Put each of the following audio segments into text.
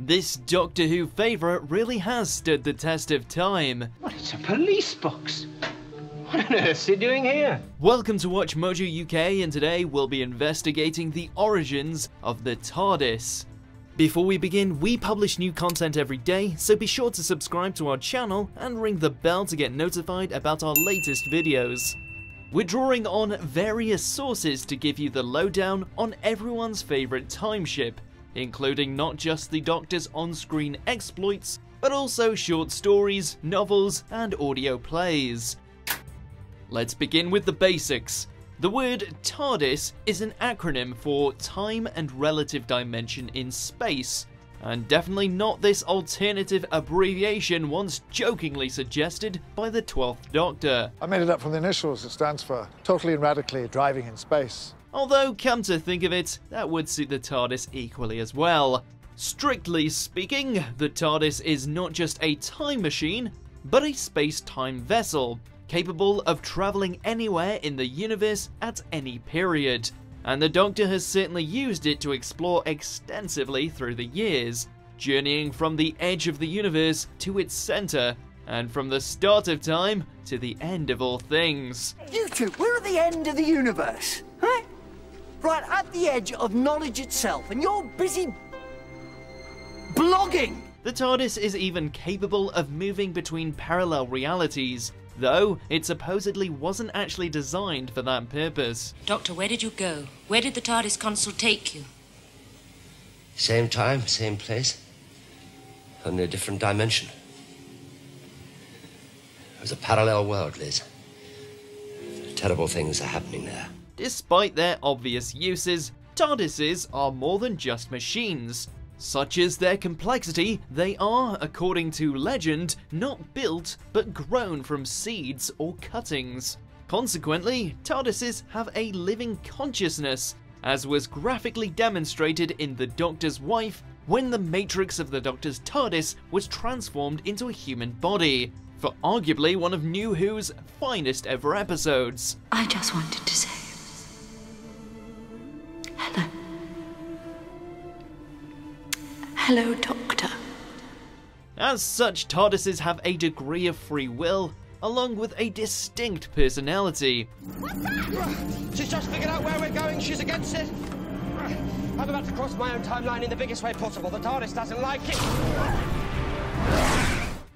This Doctor Who favourite really has stood the test of time. What, it's a police box? What on earth is he doing here? Welcome to Watch Mojo UK, and today we'll be investigating the origins of the TARDIS. Before we begin, we publish new content every day, so be sure to subscribe to our channel and ring the bell to get notified about our latest videos. We're drawing on various sources to give you the lowdown on everyone's favourite timeship, including not just the Doctor's on-screen exploits, but also short stories, novels, and audio plays. Let's begin with the basics. The word TARDIS is an acronym for Time and Relative Dimension in Space, and definitely not this alternative abbreviation once jokingly suggested by the 12th Doctor. I made it up from the initials. It stands for Totally and Radically Driving in Space. Although, come to think of it, that would suit the TARDIS equally as well. Strictly speaking, the TARDIS is not just a time machine, but a space-time vessel, capable of travelling anywhere in the universe at any period, and the Doctor has certainly used it to explore extensively through the years, journeying from the edge of the universe to its centre, and from the start of time to the end of all things. You two, we're at the end of the universe, right? Right at the edge of knowledge itself, and you're busy blogging! The TARDIS is even capable of moving between parallel realities, though it supposedly wasn't actually designed for that purpose. Doctor, where did you go? Where did the TARDIS console take you? Same time, same place. Only a different dimension. It was a parallel world, Liz. Terrible things are happening there. Despite their obvious uses, TARDISes are more than just machines. Such as their complexity, they are, according to legend, not built but grown from seeds or cuttings. Consequently, TARDISes have a living consciousness, as was graphically demonstrated in The Doctor's Wife when the matrix of the Doctor's TARDIS was transformed into a human body, for arguably one of New Who's finest ever episodes. I just wanted to say hello. Hello, Doctor. As such, TARDISes have a degree of free will, along with a distinct personality. She's just figured out where we're going, she's against it. I'm about to cross my own timeline in the biggest way possible. The TARDIS doesn't like it.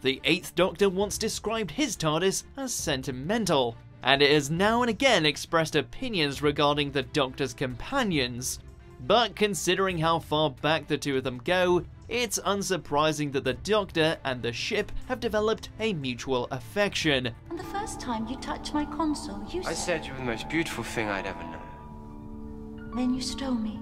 The 8th Doctor once described his TARDIS as sentimental, and it has now and again expressed opinions regarding the Doctor's companions. But considering how far back the two of them go, it's unsurprising that the Doctor and the ship have developed a mutual affection. And the first time you touched my console, you I said you were the most beautiful thing I'd ever known. Then you stole me.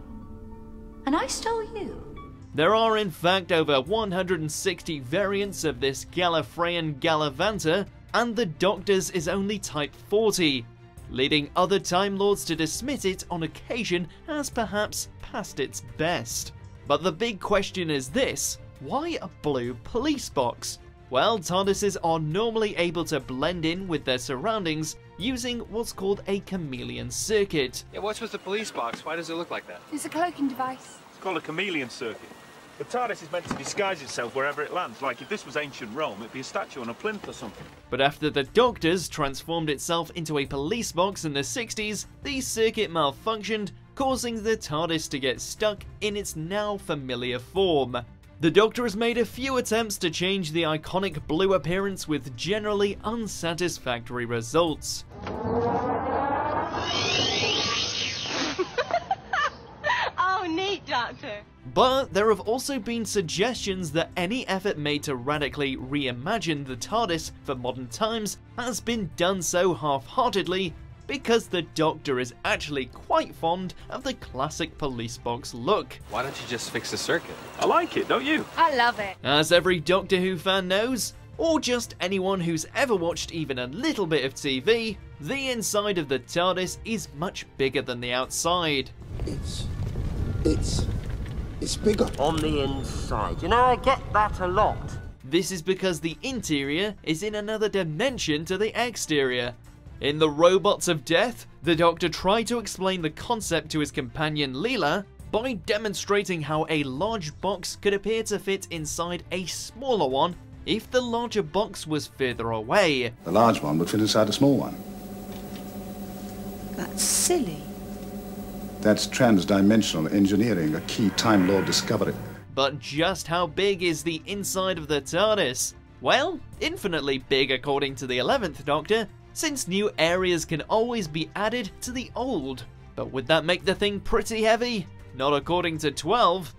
And I stole you. There are in fact over 160 variants of this Gallifreyan Gallivanta, and the Doctor's is only Type 40. Leading other Time Lords to dismiss it on occasion as perhaps past its best. But the big question is this: why a blue police box? Well, TARDISes are normally able to blend in with their surroundings using what's called a chameleon circuit. Yeah, what's with the police box? Why does it look like that? It's a cloaking device. It's called a chameleon circuit. The TARDIS is meant to disguise itself wherever it lands. Like if this was ancient Rome, it'd be a statue on a plinth or something. But after the Doctor's transformed itself into a police box in the 60s, the circuit malfunctioned, causing the TARDIS to get stuck in its now familiar form. The Doctor has made a few attempts to change the iconic blue appearance with generally unsatisfactory results. Oh, neat, Doctor. But there have also been suggestions that any effort made to radically reimagine the TARDIS for modern times has been done so half-heartedly because the Doctor is actually quite fond of the classic police box look. Why don't you just fix the circuit? I like it, don't you? I love it. As every Doctor Who fan knows, or just anyone who's ever watched even a little bit of TV, the inside of the TARDIS is much bigger than the outside. It's bigger. On the inside. You know, I get that a lot. This is because the interior is in another dimension to the exterior. In The Robots of Death, the Doctor tried to explain the concept to his companion Leela, by demonstrating how a large box could appear to fit inside a smaller one if the larger box was further away. The large one would fit inside a small one. That's silly. That's trans-dimensional engineering, a key Time Lord discovery. But just how big is the inside of the TARDIS? Well, infinitely big according to the 11th Doctor, since new areas can always be added to the old. But would that make the thing pretty heavy? Not according to 12.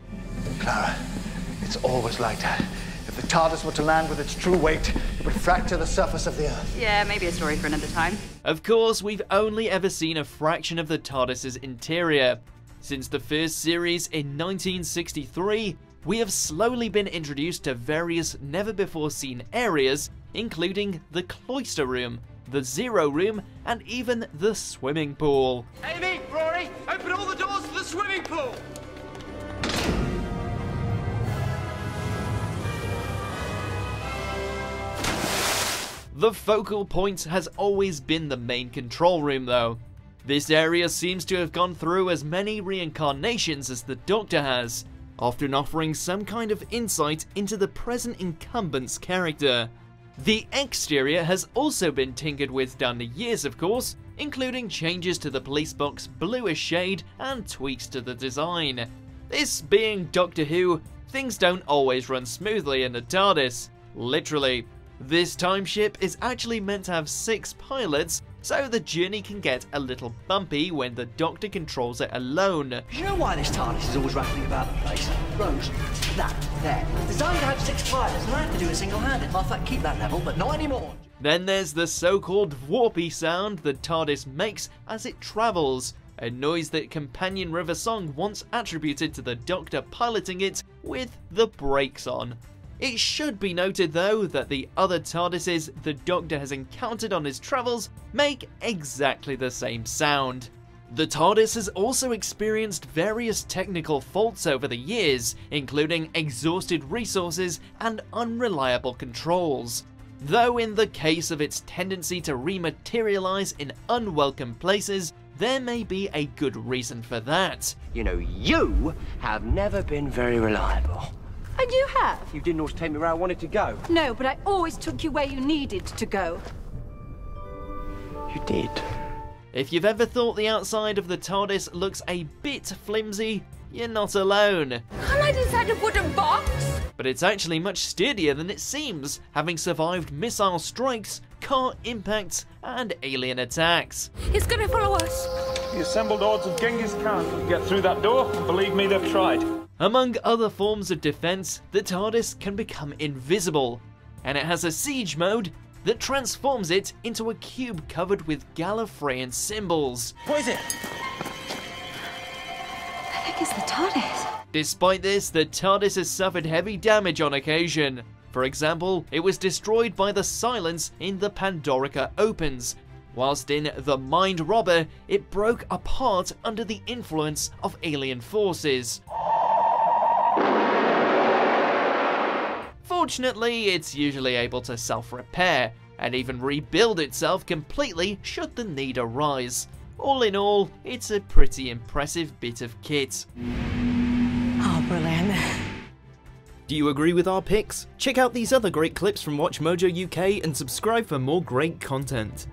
Clara, it's always like that. If the TARDIS were to land with its true weight, it would fracture the surface of the Earth. Yeah, maybe a story for another time. Of course, we've only ever seen a fraction of the TARDIS's interior. Since the first series in 1963, we have slowly been introduced to various never-before-seen areas, including the Cloister Room, the Zero Room, and even the swimming pool. Amy, Rory, open all the doors to the swimming pool! The focal point has always been the main control room though. This area seems to have gone through as many reincarnations as the Doctor has, often offering some kind of insight into the present incumbent's character. The exterior has also been tinkered with down the years of course, including changes to the police box bluish shade and tweaks to the design. This being Doctor Who, things don't always run smoothly in the TARDIS, literally. This timeship is actually meant to have 6 pilots, so the journey can get a little bumpy when the Doctor controls it alone. You know why this TARDIS is always rattling about the place? Rose, that, there. It's designed to have 6 pilots, and I have to do it single-handed. Well, keep that level, but not anymore. Then there's the so-called warpy sound the TARDIS makes as it travels, a noise that Companion River Song once attributed to the Doctor piloting it with the brakes on. It should be noted though that the other TARDISes the Doctor has encountered on his travels make exactly the same sound. The TARDIS has also experienced various technical faults over the years, including exhausted resources and unreliable controls. Though in the case of its tendency to rematerialize in unwelcome places, there may be a good reason for that. You know, you have never been very reliable. And you have? You didn't always take me where I wanted to go. No, but I always took you where you needed to go. You did. If you've ever thought the outside of the TARDIS looks a bit flimsy, you're not alone. Can't I decide to put a box? But it's actually much sturdier than it seems, having survived missile strikes, car impacts, and alien attacks. It's gonna follow us. The assembled odds of Genghis Khan can get through that door, and believe me, they've tried. Among other forms of defense, the TARDIS can become invisible, and it has a siege mode that transforms it into a cube covered with Gallifreyan symbols. What is it? I think it's the TARDIS. Despite this, the TARDIS has suffered heavy damage on occasion. For example, it was destroyed by the silence in the Pandorica Opens, whilst in The Mind Robber, it broke apart under the influence of alien forces. Fortunately, it's usually able to self-repair, and even rebuild itself completely should the need arise. All in all, it's a pretty impressive bit of kit. Oh, brilliant. Do you agree with our picks? Check out these other great clips from WatchMojo UK and subscribe for more great content.